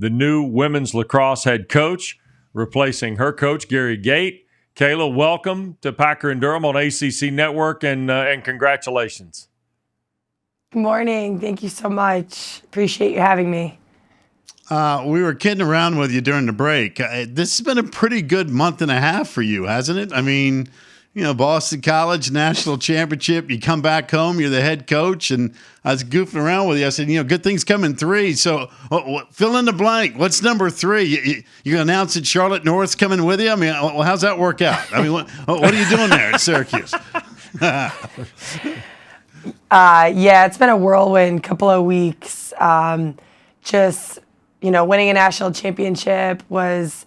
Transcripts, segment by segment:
the new women's lacrosse head coach, replacing her coach, Gary Gait. Kayla, welcome to Packer and Durham on ACC Network, and congratulations. Good morning. Thank you so much. Appreciate you having me. We were kidding around with you during the break. This has been a pretty good month and a half for you, hasn't it? I mean, Boston College, national championship. You come back home, you're the head coach, and I was goofing around with you. I said, good things come in three. So fill in the blank. What's number three? You announce that Charlotte North's coming with you? I mean, how's that work out? I mean, what are you doing there at Syracuse? Yeah, it's been a whirlwind couple of weeks. Winning a national championship was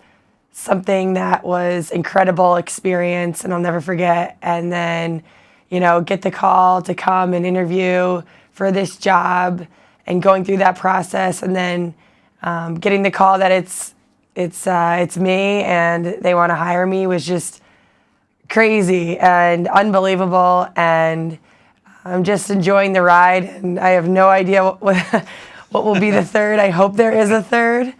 something that was incredible experience, and I'll never forget. And then, get the call to come and interview for this job, and going through that process, and then getting the call that it's me and they want to hire me was just crazy and unbelievable. And I'm just enjoying the ride, and I have no idea what will be the third. I hope there is a third.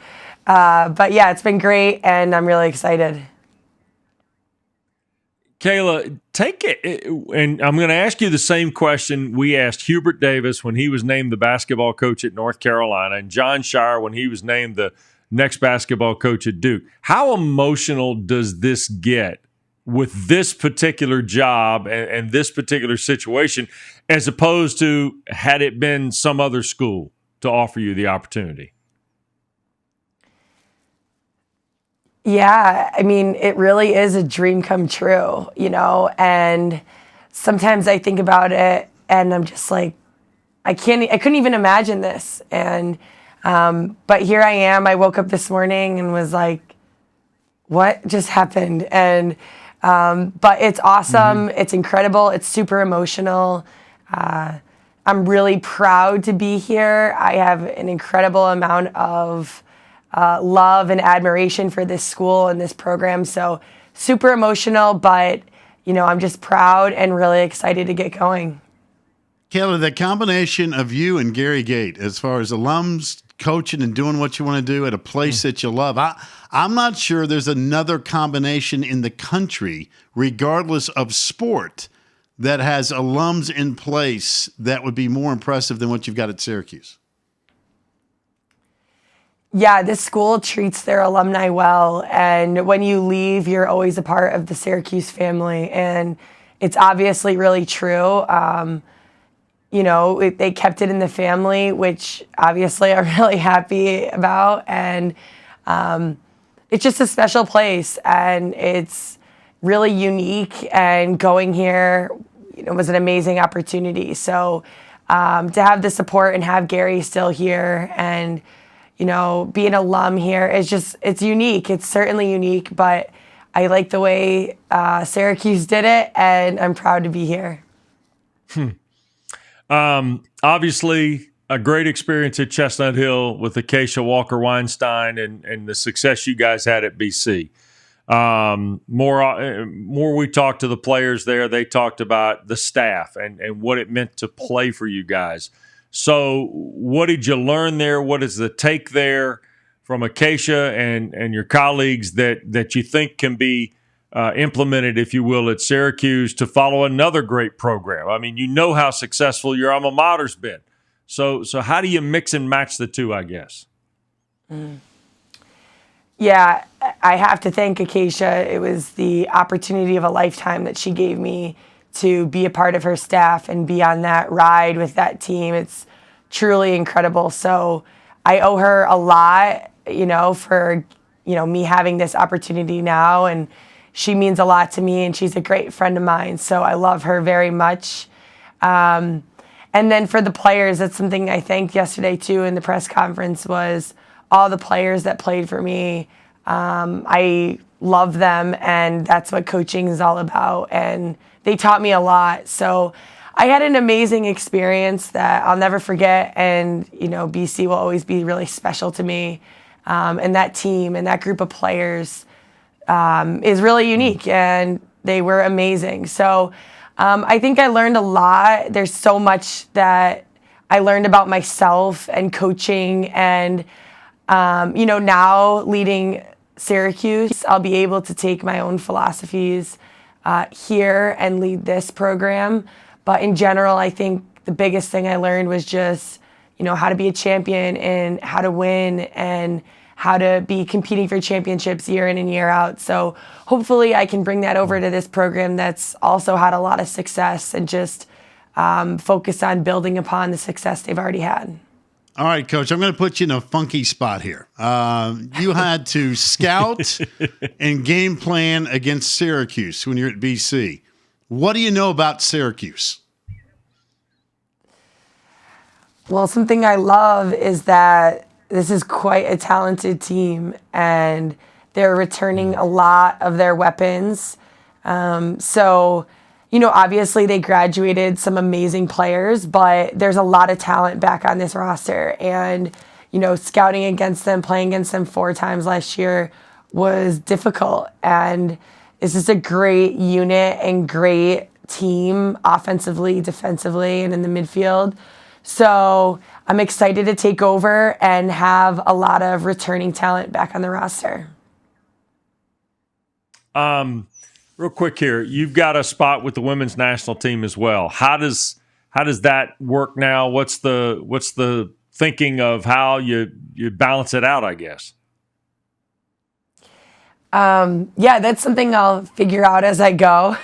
But yeah, it's been great, and I'm really excited. Kayla, take it, and I'm going to ask you the same question we asked Hubert Davis when he was named the basketball coach at North Carolina, and John Shire when he was named the next basketball coach at Duke. How emotional does this get with this particular job and this particular situation, as opposed to had it been some other school to offer you the opportunity? Yeah, I mean, it really is a dream come true, and sometimes I think about it and I'm just like, I couldn't even imagine this. And, but here I am. I woke up this morning and was like, what just happened? And, but it's awesome. Mm-hmm. It's incredible. It's super emotional. I'm really proud to be here. I have an incredible amount of love and admiration for this school and this program. So super emotional, but, I'm just proud and really excited to get going. Kayla, the combination of you and Gary Gait, as far as alums, coaching and doing what you want to do at a place that you love, I'm not sure there's another combination in the country, regardless of sport, that has alums in place that would be more impressive than what you've got at Syracuse. Yeah, this school treats their alumni well, and when you leave, you're always a part of the Syracuse family, and it's obviously really true. They kept it in the family, which obviously I'm really happy about, and it's just a special place, and it's really unique, and going here, was an amazing opportunity. So to have the support and have Gary still here, and be an alum here is it's unique. It's certainly unique, but I like the way Syracuse did it, and I'm proud to be here. Obviously, a great experience at Chestnut Hill with Acacia Walker-Weinstein and the success you guys had at BC. More we talked to the players there, they talked about the staff and what it meant to play for you guys. So what did you learn there? What is the take there from Acacia and your colleagues that you think can be implemented, if you will, at Syracuse to follow another great program? I mean, how successful your alma mater's been. So how do you mix and match the two, I guess? Yeah, I have to thank Acacia. It was the opportunity of a lifetime that she gave me to be a part of her staff and be on that ride with that team. It's truly incredible. So I owe her a lot, for, me having this opportunity now. And she means a lot to me, and she's a great friend of mine. So I love her very much. And then for the players, that's something I thanked yesterday too in the press conference, was all the players that played for me. I love them, and that's what coaching is all about. And they taught me a lot. So I had an amazing experience that I'll never forget. And, BC will always be really special to me. And that team and that group of players is really unique, and they were amazing. So I think I learned a lot. There's so much that I learned about myself and coaching, and Now leading Syracuse, I'll be able to take my own philosophies here and lead this program. But in general, I think the biggest thing I learned was just, how to be a champion and how to win and how to be competing for championships year in and year out. So hopefully I can bring that over to this program that's also had a lot of success and just focus on building upon the success they've already had. All right, Coach, I'm going to put you in a funky spot here. You had to scout and game plan against Syracuse when you're at BC. What do you know about Syracuse? Well, something I love is that this is quite a talented team, and they're returning a lot of their weapons. Obviously they graduated some amazing players, but there's a lot of talent back on this roster. And, scouting against them, playing against them 4 times last year was difficult. And it's just a great unit and great team offensively, defensively, and in the midfield. So I'm excited to take over and have a lot of returning talent back on the roster. Real quick here, you've got a spot with the women's national team as well. How does that work now? What's the thinking of how you balance it out, I guess? That's something I'll figure out as I go.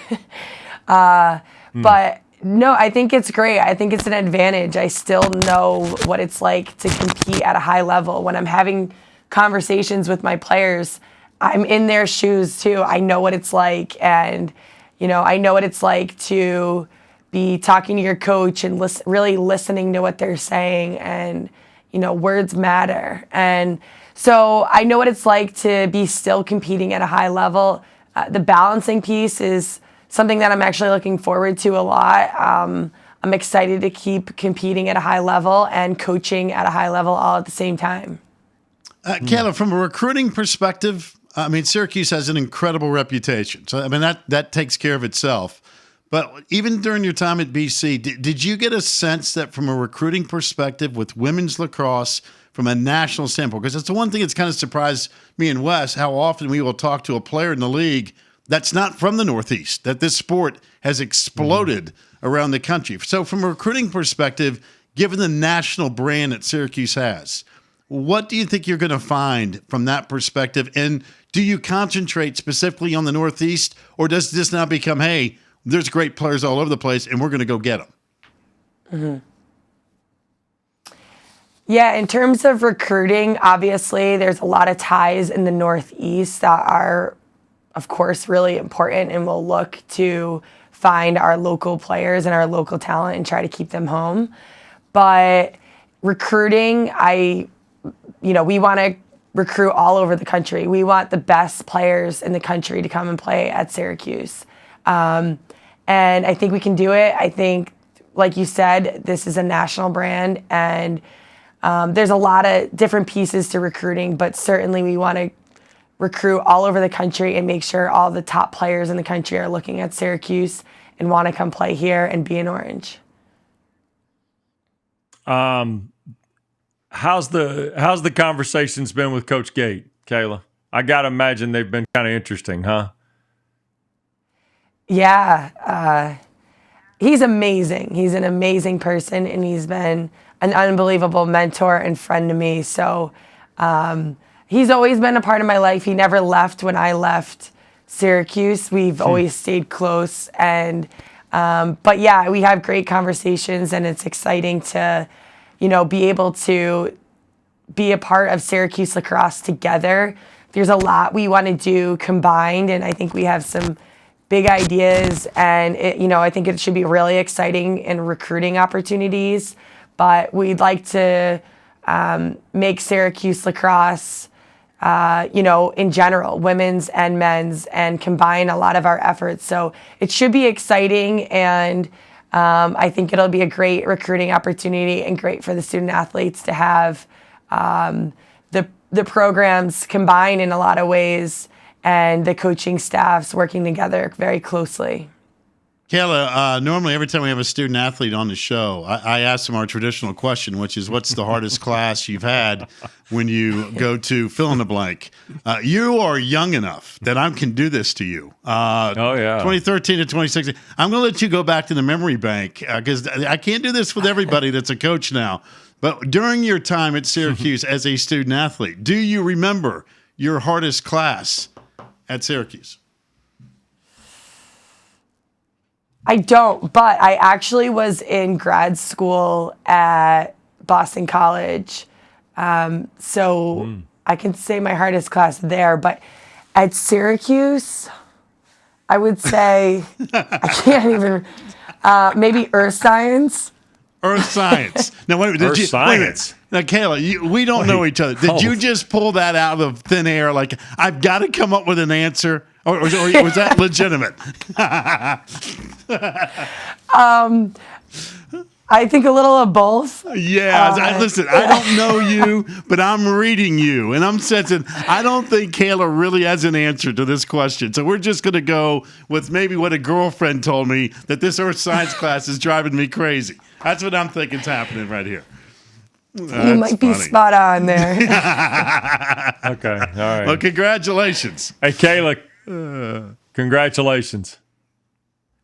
But no, I think it's great. I think it's an advantage. I still know what it's like to compete at a high level. When I'm having conversations with my players, I'm in their shoes too. I know what it's like. And, I know what it's like to be talking to your coach and really listening to what they're saying. And, words matter. And so I know what it's like to be still competing at a high level. The balancing piece is something that I'm actually looking forward to a lot. I'm excited to keep competing at a high level and coaching at a high level all at the same time. Kayla, from a recruiting perspective, Syracuse has an incredible reputation. So, that takes care of itself. But even during your time at BC, did you get a sense that from a recruiting perspective with women's lacrosse, from a national standpoint, because it's the one thing that's kind of surprised me and Wes, how often we will talk to a player in the league that's not from the Northeast, that this sport has exploded around the country. So from a recruiting perspective, given the national brand that Syracuse has, what do you think you're going to find from that perspective? And do you concentrate specifically on the Northeast, or does this now become, hey, there's great players all over the place and we're going to go get them? Mm-hmm. Yeah, in terms of recruiting, obviously there's a lot of ties in the Northeast that are, of course, really important, and we'll look to find our local players and our local talent and try to keep them home. But recruiting, we want to recruit all over the country. We want the best players in the country to come and play at Syracuse. And I think we can do it. I think, like you said, this is a national brand, and there's a lot of different pieces to recruiting, but certainly we want to recruit all over the country and make sure all the top players in the country are looking at Syracuse and want to come play here and be an Orange. How's the conversations been with Coach Gate, Kayla? I got to imagine they've been kind of interesting, huh? Yeah. He's amazing. He's an amazing person, and he's been an unbelievable mentor and friend to me. So he's always been a part of my life. He never left when I left Syracuse. We've always stayed close. And but yeah, we have great conversations, and it's exciting to, be able to be a part of Syracuse lacrosse together. There's a lot we want to do combined, and I think we have some big ideas, and I think it should be really exciting in recruiting opportunities. But we'd like to make Syracuse lacrosse, in general, women's and men's, and combine a lot of our efforts. So it should be exciting, and I think it'll be a great recruiting opportunity and great for the student athletes to have the programs combine in a lot of ways, and the coaching staffs working together very closely. Kayla, normally every time we have a student athlete on the show, I ask them our traditional question, which is, what's the hardest class you've had when you go to fill in the blank? You are young enough that I can do this to you. 2013 to 2016. I'm going to let you go back to the memory bank because I can't do this with everybody that's a coach now. But during your time at Syracuse as a student athlete, do you remember your hardest class at Syracuse? I don't, but I actually was in grad school at Boston College. So I can say my hardest class there, but at Syracuse, I would say, I can't even, maybe earth science. Earth science. Now, wait a minute. Earth science. Now, Kayla, we don't know each other. Did you just pull that out of thin air? Like, I've got to come up with an answer? Or was that legitimate? I think a little of both. Yeah. Listen, I don't know you, but I'm reading you. And I'm sensing, I don't think Kayla really has an answer to this question. So we're just going to go with maybe what a girlfriend told me, that this earth science class is driving me crazy. That's what I'm thinking is happening right here. You might be spot on there. Okay. All right. Well, congratulations. Hey, Kayla, congratulations.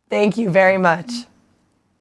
Thank you very much.